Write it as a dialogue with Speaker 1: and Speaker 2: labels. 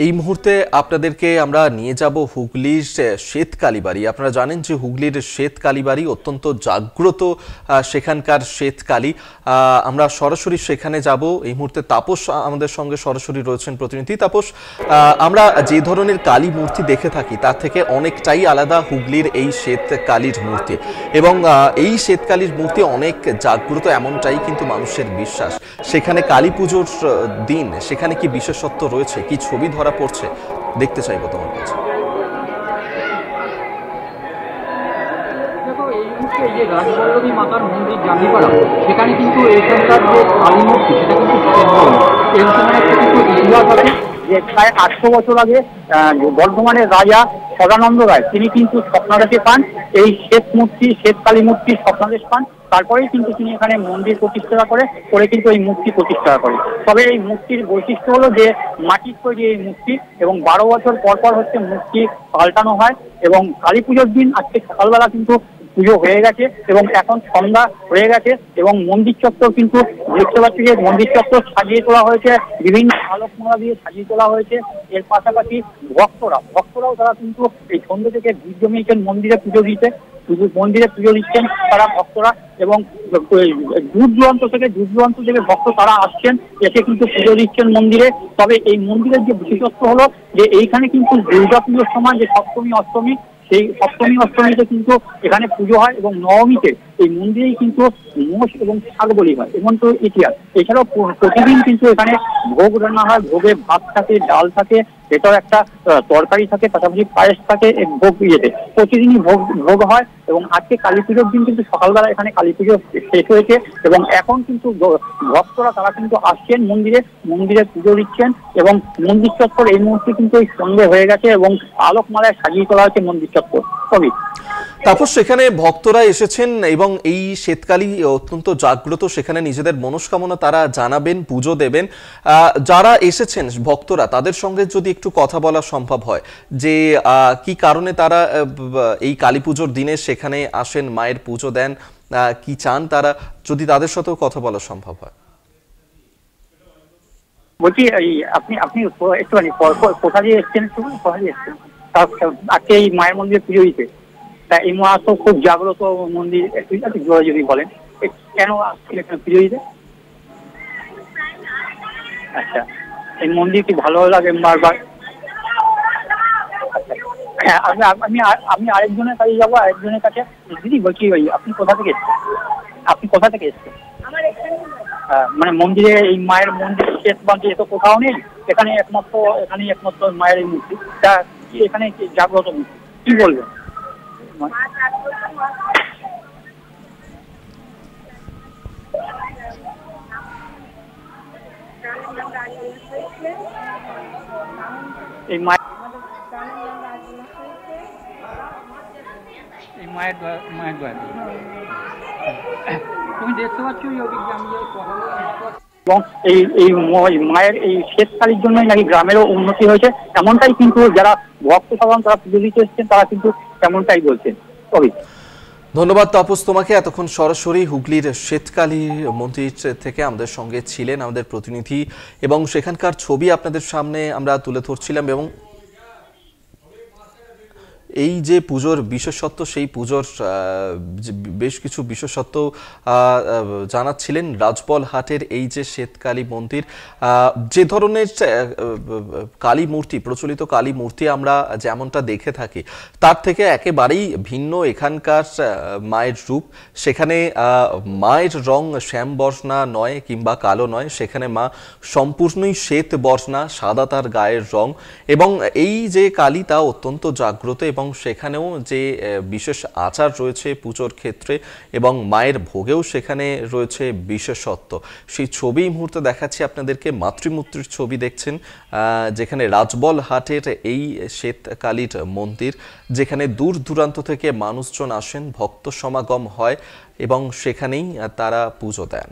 Speaker 1: এই মুহূর্তে আপনাদেরকে আমরা নিয়ে যাব হুগলির শ্বেত কালীবাড়ি। আপনারা জানেন যে হুগলির শ্বেত কালীবাড়ি অত্যন্ত জাগ্রত সেখানকার শ্বেত কালী। আমরা সরাসরি সেখানে যাব। এই মুহূর্তে তাপস আমাদের সঙ্গে সরাসরি রয়েছেন প্রতিনিধি। তাপস, আমরা যে ধরনের কালী মূর্তি দেখে থাকি তার থেকে অনেকটাই আলাদা হুগলির এই শ্বেত কালীর মূর্তি, এবং এই শ্বেত কালীর মূর্তি অনেক জাগ্রত, এমনটাই কিন্তু মানুষের বিশ্বাস। সেখানে কালী পুজোর দিন সেখানে কি বিশেষত্ব রয়েছে, কি ছবি ধরা পড়ছে, দেখতে চাইবো তোমার কাছে।
Speaker 2: দেখো, এই মুহূর্তে এই যে রাজবল্লভী মাতার মন্দির জানিপাড়া, সেখানে কিন্তু এখানকার যে কালী মূর্তি সেটা কিন্তু এই সময় কিন্তু ইতিহাস আছে যে প্রায় 800 বছর আগে বর্ধমানের রাজা সদানন্দ রায় তিনি কিন্তু স্বপ্নাদেশে পান, এই শ্বেত মূর্তি, শ্বেত কালী মূর্তির স্বপ্নাদেশ পান। তারপরেই কিন্তু তিনি এখানে মন্দির প্রতিষ্ঠা করে কিন্তু এই মূর্তি প্রতিষ্ঠা করে। তবে এই মূর্তির বৈশিষ্ট্য হলো যে মাটির তৈরি এই মূর্তি, এবং 12 বছর পর পর হচ্ছে মূর্তি পাল্টানো হয়। এবং কালী পুজোর দিন আজকে সকালবেলা কিন্তু পুজো হয়ে গেছে এবং এখন সন্ধ্যা হয়ে গেছে, এবং মন্দির চত্বর কিন্তু দেখতে পাচ্ছি যে মন্দির চত্বর সাজিয়ে তোলা হয়েছে, বিভিন্ন আলোকমালা দিয়ে সাজিয়ে তোলা হয়েছে। এর পাশাপাশি ভক্তরাও তারা কিন্তু এই সন্ধ্যে থেকে ভিড় জমিয়েছেন মন্দিরে পুজো দিচ্ছেন তারা ভক্তরা, এবং দূর দূরান্ত থেকে ভক্ত তারা আসছেন, এসে কিন্তু পুজো দিচ্ছেন মন্দিরে। তবে এই মন্দিরের যে বিশেষত্ব হলো যে এইখানে কিন্তু দুর্গা পুজোর সময় যে সপ্তমী অষ্টমী, সেই সপ্তমী অষ্টমীতে কিন্তু এখানে পুজো হয়, এবং নবমীতে এই মন্দিরেই কিন্তু মোষ এবং শাক বলি হয়, এমন তো ইতিহাস। এছাড়াও প্রতিদিন কিন্তু এখানে ভোগ রান্না হয়, ভোগে ভাত থাকে, ডাল থাকে, এটাও একটা তরকারি থাকে, পাশাপাশি পায়েস থাকে, ভোগ ইয়েতে প্রতিদিনই ভোগ হয়। এবং আজকে কালী পুজোর দিন কিন্তু সকালবেলা এখানে কালী পুজো শেষ হয়েছে, এবং এখন কিন্তু ভক্তরা তারা কিন্তু আসছেন মন্দিরে পুজো দিচ্ছেন, এবং মন্দির চত্বর এই মুহূর্তে কিন্তু এই সন্ধ্যে হয়ে গেছে এবং আলোকমালায় সাজিয়ে তোলা হয়েছে মন্দির চত্বর। কবি
Speaker 1: তারপর সেখানে ভক্তরা এসেছেন এবং এই শ্বেতকালী অত্যন্ত জাগ্রত, সেখানে নিজেদের মনস্কামনা তারা জানাবেন, পুজো দেবেন। যারা এসেছেন ভক্তরা, তাদের সঙ্গে যদি একটু কথা বলা সম্ভব হয় যে কি কারণে তারা এই কালী পুজোর দিনে সেখানে আসেন, মায়ের পুজো দেন, কি চান তারা, যদি তাদের সাথেও কথা বলা সম্ভব হয়।
Speaker 2: বলছি আপনি একটুখানি কোথা দিয়ে এসছেন, আজকে এই মায়ের মন্দিরে পুজো দিতে, তা এই মা তো খুব জাগ্রত মন্দির, একটু যদি বলেন কেন আসছিল পুজো দিতে? আচ্ছা, এই মন্দির কি ভালো লাগে বারবার? হ্যাঁ, আমি আরেকজনের কাছে যাবো, আরেকজনের কাছে। দিদি বলছি আপনি কোথা থেকে এসছেন? মানে মন্দিরে এই মায়ের মন্দির শেষ বাঁধে তো কোথাও নেই, এখানেই একমাত্র মায়ের এই মূর্তি, তা এখানে জাগ্রত মূর্তি, কি বলবেন? এই মায়ের দয়া তুমি দেখতে পাচ্ছ, এবং এই মায়ের এই শ্বেতকালীর জন্যই নাকি গ্রামেরও উন্নতি হয়েছে, এমনটাই কিন্তু যারা ভক্ত সাধারণ তারা পুজো দিতে এসেছেন তারা কিন্তু তেমনটাই বলছেন।
Speaker 1: ধন্যবাদ তাপস তোমাকে। এতক্ষণ সরাসরি হুগলির শ্বেতকালী মন্দির থেকে আমাদের সঙ্গে ছিলেন আমাদের প্রতিনিধি, এবং সেখানকার ছবি আপনাদের সামনে আমরা তুলে ধরছিলাম। এবং এই যে পুজোর বিশেষত্ব, সেই পুজোর বেশ কিছু বিশেষত্ব জানাচ্ছিলেন রাজবল হাটের এই যে শ্বেতকালী মন্দির। যে ধরনের কালী মূর্তি, প্রচলিত কালী মূর্তি আমরা যেমনটা দেখে থাকি তার থেকে একেবারেই ভিন্ন এখানকার মায়ের রূপ। সেখানে মায়ের রং শ্যাম বর্ণা নয় কিংবা কালো নয়, সেখানে মা সম্পূর্ণই শ্বেত বর্ণা, সাদা তার গায়ের রং। এবং এই যে কালী তা অত্যন্ত জাগ্রত, এবং সেখানেও যে বিশেষ আচার রয়েছে পুজোর ক্ষেত্রে, এবং মায়ের ভোগেও সেখানে রয়েছে বিশেষত্ব। সেই ছবি মুহূর্তে দেখাচ্ছি আপনাদেরকে, মাতৃমূর্তির ছবি দেখছেন, যেখানে রাজবল হাটের এই শ্বেতকালীর মন্দির, যেখানে দূর দূরান্ত থেকে মানুষজন আসেন, ভক্ত সমাগম হয় এবং সেখানেই তারা পুজো দেন।